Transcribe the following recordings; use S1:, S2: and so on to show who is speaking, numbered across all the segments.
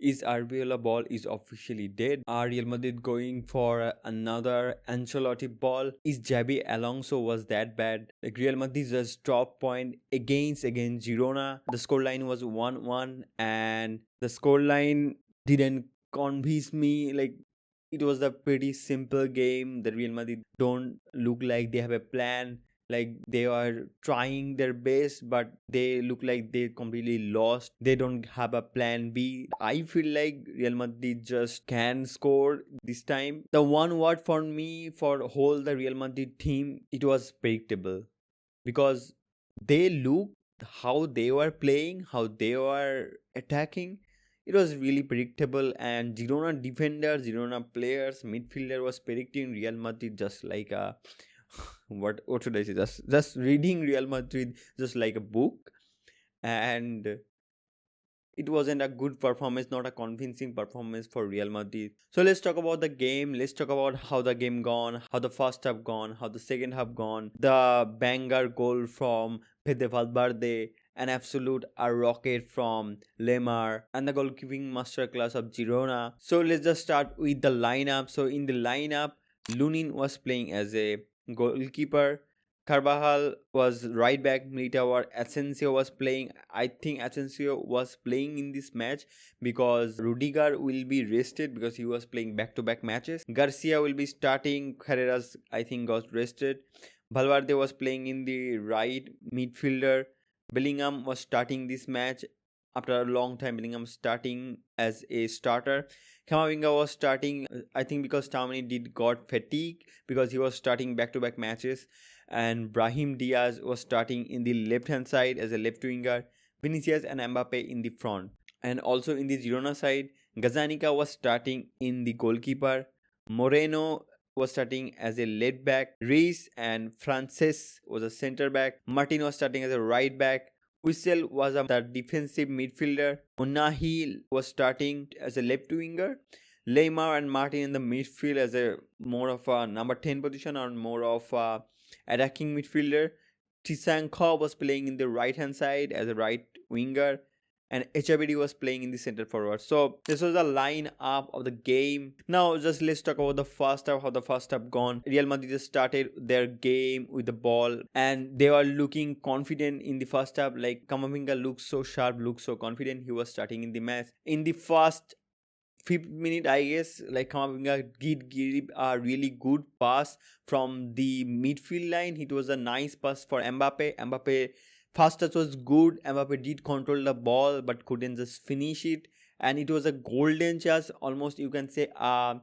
S1: Is Arbeloa ball is officially dead? Are Real Madrid going for another Ancelotti ball? Is Xabi Alonso was that bad? Like Real Madrid just dropped point against Girona. The scoreline was 1-1 and the scoreline didn't convince me. Like it was a pretty simple game. The Real Madrid don't look like they have a plan. Like they are trying their best, but they look like they completely lost. They don't have a plan B. I feel like Real Madrid just can score this time. The one word for me for whole the Real Madrid team, it was predictable, because they looked how they were playing, how they were attacking. It was really predictable, and Girona defenders, Girona players, midfielder was predicting Real Madrid just like a what should I say? Just reading Real Madrid just like a book, and it wasn't a good performance, not a convincing performance for Real Madrid. So let's talk about the game. Let's talk about how the game gone, how the first half gone, how the second half gone. The banger goal from Fede Valverde, an absolute a rocket from Lemar, and the goalkeeping masterclass of Girona. So let's just start with the lineup. So in the lineup, Lunin was playing as a goalkeeper. Carvajal was right back. Militao or Asensio was playing. I think Asensio was playing in this match because Rudiger will be rested because he was playing back-to-back matches. Garcia will be starting. Carreras, I think, got rested. Valverde was playing in the right midfielder. Bellingham was starting this match. After a long time, Bellingham starting as a starter. Camavinga was starting, I think, because Taumani did got fatigue because he was starting back-to-back matches. And Brahim Diaz was starting in the left hand side as a left winger, Vinicius and Mbappe in the front. And also in the Girona side, Gazzaniga was starting in the goalkeeper, Moreno was starting as a left back, Reis and Frances was a center back, Martin was starting as a right back, Whistle was the defensive midfielder, Unahi was starting as a left winger, Lemar and Martin in the midfield as a more of a number 10 position or more of a attacking midfielder. Tisanko was playing in the right hand side as a right winger, and HBD was playing in the center forward. So this was the line up of the game. Now just let's talk about the first half, how the first half gone. Real Madrid just started their game with the ball and they were looking confident in the first half. Like Camavinga looked so sharp, looked so confident. He was starting in the match. In the first 5th minute, I guess, like Camavinga did give a really good pass from the midfield line. It was a nice pass for Mbappe. Mbappe first touch was good. Mbappe did control the ball but couldn't just finish it. And it was a golden chance, almost you can say a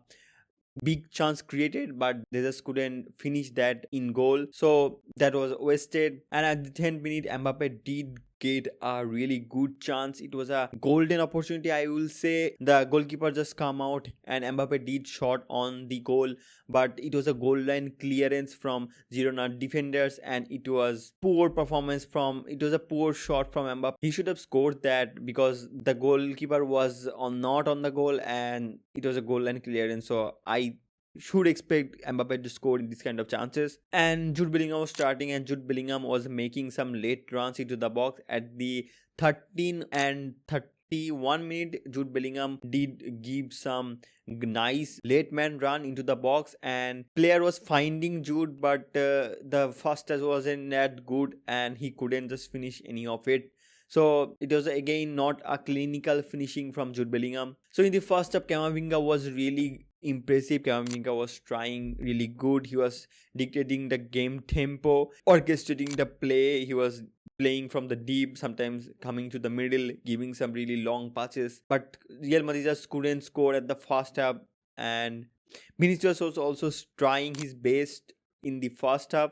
S1: big chance created, but they just couldn't finish that in goal. So that was wasted. And at the 10th minute, Mbappe did get a really good chance. It was a golden opportunity, I will say. The goalkeeper just come out and Mbappe did shot on the goal, but it was a goal line clearance from Girona defenders and it was poor performance from, it was a poor shot from Mbappe. He should have scored that because the goalkeeper was not on the goal and it was a goal line clearance. So I should expect Mbappe to score in these kind of chances. And Jude Bellingham was starting and Jude Bellingham was making some late runs into the box at the 13 and 31 minute. Jude Bellingham did give some nice late man run into the box and player was finding Jude, but the first touch wasn't that good and he couldn't just finish any of it. So it was again not a clinical finishing from Jude Bellingham. So in the first half, Camavinga was really impressive. Camavinga was trying really good. He was dictating the game tempo, orchestrating the play. He was playing from the deep, sometimes coming to the middle, giving some really long passes. But Real Madrid just couldn't score at the first half. And Vinicius was also trying his best in the first half.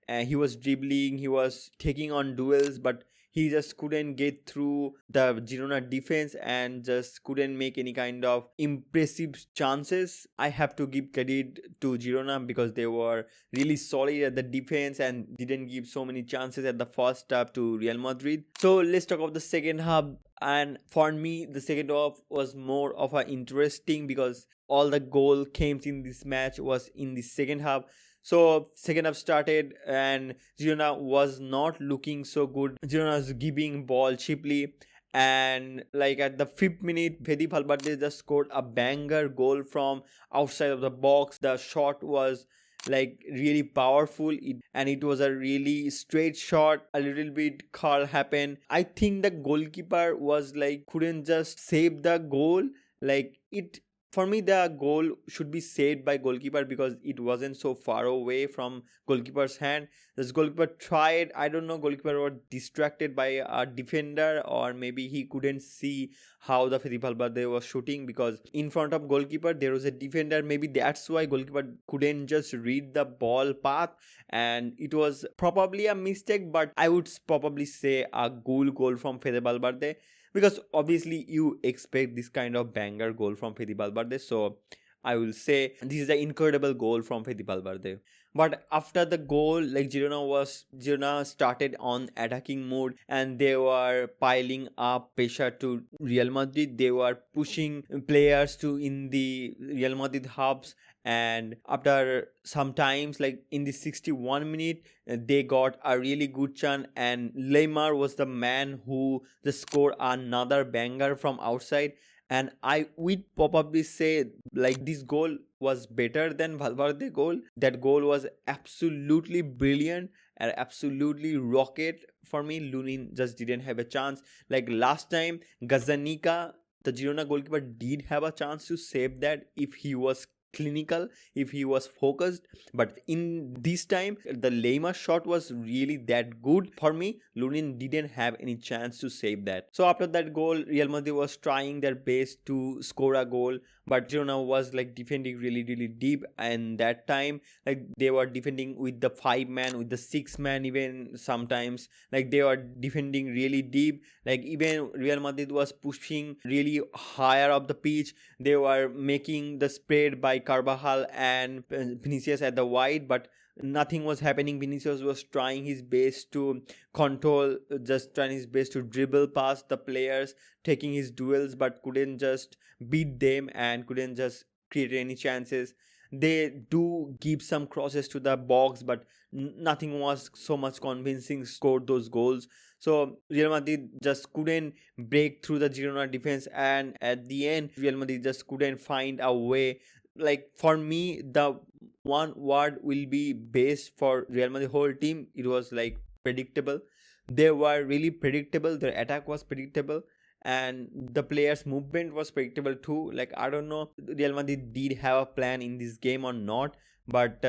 S1: He was dribbling, he was taking on duels, but he just couldn't get through the Girona defense and just couldn't make any kind of impressive chances. I have to give credit to Girona because they were really solid at the defense and didn't give so many chances at the first half to Real Madrid. So let's talk about the second half. And for me, the second half was more of a interesting because all the goal came in this match was in the second half. So second half started and Girona was not looking so good. Girona was giving ball cheaply And like at the 5th minute, Fede Valverde just scored a banger goal from outside of the box. The shot was like really powerful, and it was a really straight shot. A little bit curl happened. I think the goalkeeper was like couldn't just save the goal. Like it, for me, the goal should be saved by goalkeeper because it wasn't so far away from goalkeeper's hand. This goalkeeper tried, I don't know, goalkeeper was distracted by a defender, or maybe he couldn't see how the Fede Valverde was shooting, because in front of goalkeeper there was a defender. Maybe that's why goalkeeper couldn't just read the ball path, and it was probably a mistake. But I would probably say a goal from Fede Valverde, because obviously you expect this kind of banger goal from Fede Valverde. So I will say this is an incredible goal from Fede Valverde. But after the goal, like Girona started on attacking mode, and they were piling up pressure to Real Madrid. They were pushing players to in the Real Madrid hubs, and after some times, like in the 61 minute, they got a really good chance, and Lemar was the man who just scored another banger from outside. And I would probably say like this goal was better than Valverde goal. That goal was absolutely brilliant and absolutely rocket for me. Lunin just didn't have a chance. Like last time, Gazzaniga, the Girona goalkeeper, did have a chance to save that if he was clinical, if he was focused. But in this time, the Lemar shot was really that good for me. Lunin didn't have any chance to save that. So after that goal, Real Madrid was trying their best to score a goal, but Girona was like defending really deep. And that time, like they were defending with the 5-man, with the 6-man, even sometimes like they were defending really deep. Like even Real Madrid was pushing really higher up the pitch. They were making the spread by Carvajal and Vinicius at the wide, but nothing was happening. Vinicius was trying his best to control, just trying his best to dribble past the players, taking his duels, but couldn't just beat them and couldn't just create any chances. They do give some crosses to the box, but nothing was so much convincing scored those goals. So Real Madrid just couldn't break through the Girona defense, and at the end Real Madrid just couldn't find a way. Like for me, the one word will be best for Real Madrid whole team. It was like predictable. They were really predictable. Their attack was predictable, and the players' movement was predictable too. Like I don't know, Real Madrid did have a plan in this game or not, but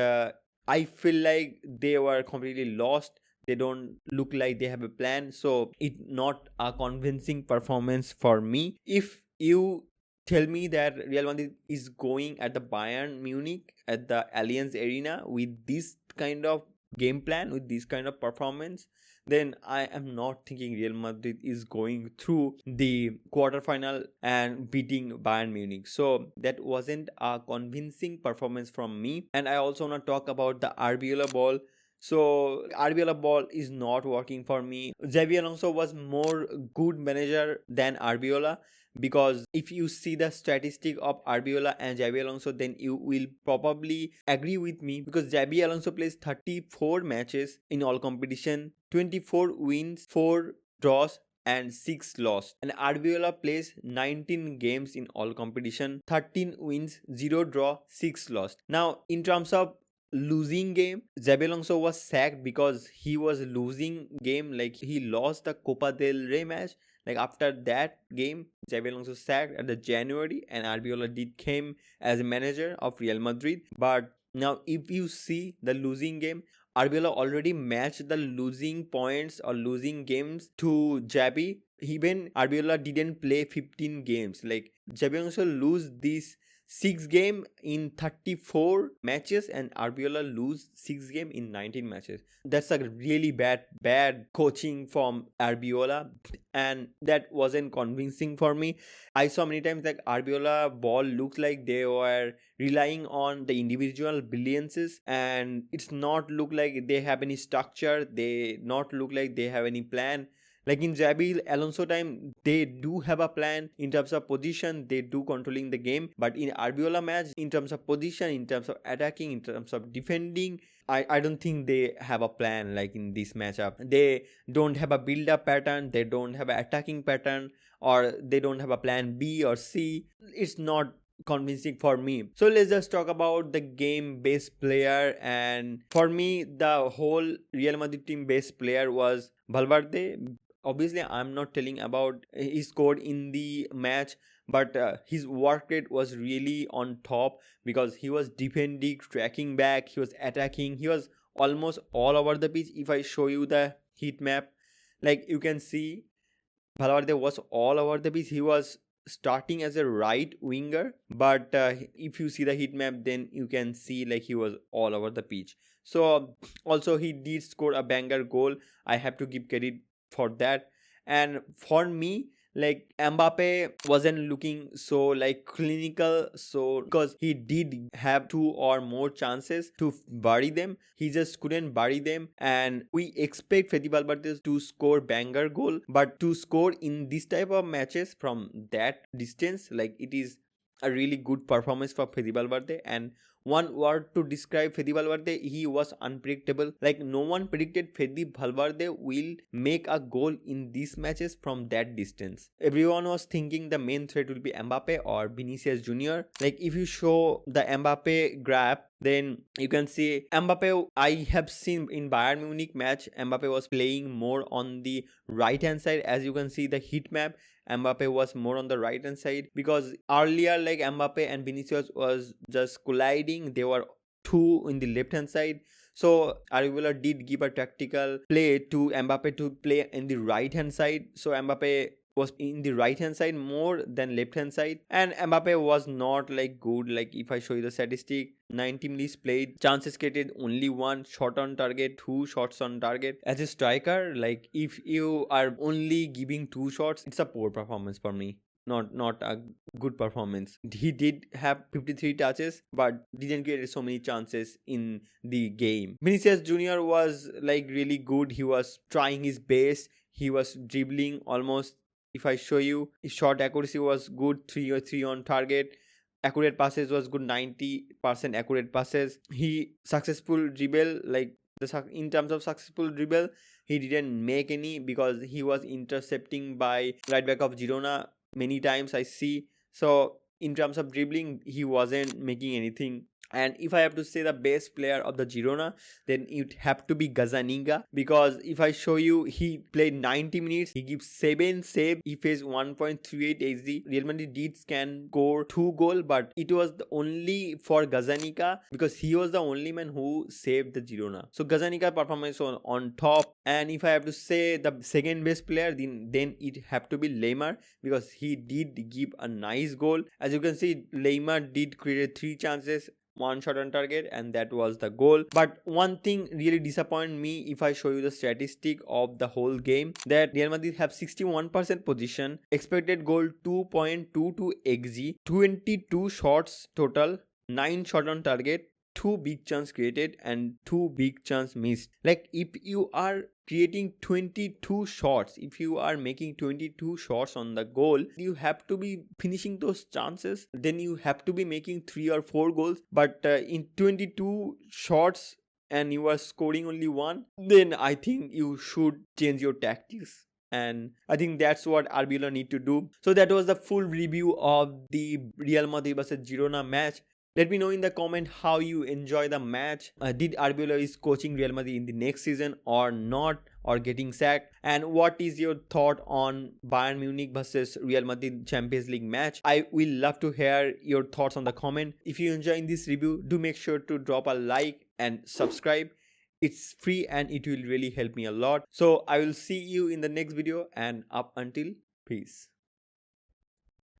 S1: I feel like they were completely lost. They don't look like they have a plan, so it's not a convincing performance for me. If you tell me that Real Madrid is going at the Bayern Munich at the Allianz Arena with this kind of game plan, with this kind of performance, then I am not thinking Real Madrid is going through the quarterfinal and beating Bayern Munich. So that wasn't a convincing performance from me. And I also want to talk about the Arbeloa ball. So Arbeloa ball is not working for me. Xabi Alonso was more good manager than Arbeloa, because if you see the statistic of Arbeloa and Xabi Alonso, then you will probably agree with me, because Xabi Alonso plays 34 matches in all competition, 24 wins, 4 draws and 6 lost. And Arbeloa plays 19 games in all competition, 13 wins, 0 draw, 6 lost. Now in terms of losing game, Xabi Alonso was sacked because he was losing game. Like he lost the Copa del Rey match. Like after that game, Xabi Alonso sacked at the January, and Arbeloa did came as a manager of Real Madrid. But now if you see the losing game, Arbeloa already matched the losing points or losing games to Xabi. Even Arbeloa didn't play 15 games. Like Xabi Alonso lose this 6 game in 34 matches, and Arbeloa lose 6 game in 19 matches. That's a really bad coaching from Arbeloa, and that wasn't convincing for me. I saw many times like Arbeloa ball looks like they were relying on the individual brilliances, and it's not look like they have any structure. They not look like they have any plan. Like in Xabi Alonso time, they do have a plan in terms of position, they do controlling the game. But in Arbeloa match, in terms of position, in terms of attacking, in terms of defending, I don't think they have a plan like in this matchup. They don't have a build-up pattern, they don't have an attacking pattern, or they don't have a plan B or C. It's not convincing for me. So let's just talk about the game best player, and for me the whole Real Madrid team best player was Valverde. Obviously I'm not telling about he scored in the match, but his work rate was really on top because he was defending, tracking back, he was attacking, he was almost all over the pitch. If I show you the heat map, like you can see Valverde was all over the pitch. He was starting as a right winger, but if you see the heat map, then you can see like he was all over the pitch. So also he did score a banger goal. I have to give credit for that. And for me, like Mbappe wasn't looking so like clinical, so because he did have two or more chances to bury them, he just couldn't bury them. And we expect Fede Valverde to score banger goal, but to score in this type of matches from that distance, like it is a really good performance for Fede Valverde. And one word to describe Fede Valverde, he was unpredictable. Like no one predicted Fede Valverde will make a goal in these matches from that distance. Everyone was thinking the main threat will be Mbappe or Vinicius Junior. Like if you show the Mbappe graph, then you can see Mbappe, I have seen in Bayern Munich match, Mbappe was playing more on the right hand side. As you can see the heat map, Mbappe was more on the right hand side, because earlier like Mbappe and Vinicius was just colliding. They were two in the left hand side. So Arbeloa did give a tactical play to Mbappe to play in the right hand side. So Mbappe was in the right hand side more than left hand side, and Mbappe was not like good. Like if I show you the statistic, 90 minutes played, chances created only one, shot on target, 2 shots on target. As a striker, like if you are only giving 2 shots, it's a poor performance for me, not a good performance. He did have 53 touches but didn't get so many chances in the game. Vinicius Junior was like really good. He was trying his best, he was dribbling almost. If I show you, his shot accuracy was good, 3 or 3 on target. Accurate passes was good, 90% accurate passes. He successful dribble, like in terms of successful dribble, he didn't make any because he was intercepting by right back of Girona many times I see. So in terms of dribbling, he wasn't making anything. And if I have to say the best player of the Girona, then it have to be Gazzaniga, because if I show you, he played 90 minutes, he gives 7 saves, he faced 1.38 XG. Real Madrid did score 2 goals, but it was only for Gazzaniga because he was the only man who saved the Girona. So Gazzaniga performance on top. And if I have to say the second best player, then it have to be Lemar, because he did give a nice goal. As you can see, Lemar did create 3 chances, 1 shot on target, and that was the goal. But one thing really disappointed me, if I show you the statistic of the whole game, that Real Madrid have 61% position, expected goal 2.22 xg, 22 shots total, 9 shot on target, 2 big chance created and 2 big chance missed. Like if you are creating 22 shots, if you are making 22 shots on the goal, you have to be finishing those chances, then you have to be making 3 or 4 goals. But in 22 shots and you are scoring only 1, then I think you should change your tactics. And I think that's what Arbeloa need to do. So that was the full review of the Real Madrid vs Girona match. Let me know in the comment how you enjoy the match. Did Arbeloa is coaching Real Madrid in the next season or not, or getting sacked? And what is your thought on Bayern Munich versus Real Madrid Champions League match? I will love to hear your thoughts on the comment. If you enjoying this review, do make sure to drop a like and subscribe. It's free and it will really help me a lot. So I will see you in the next video, and up until peace.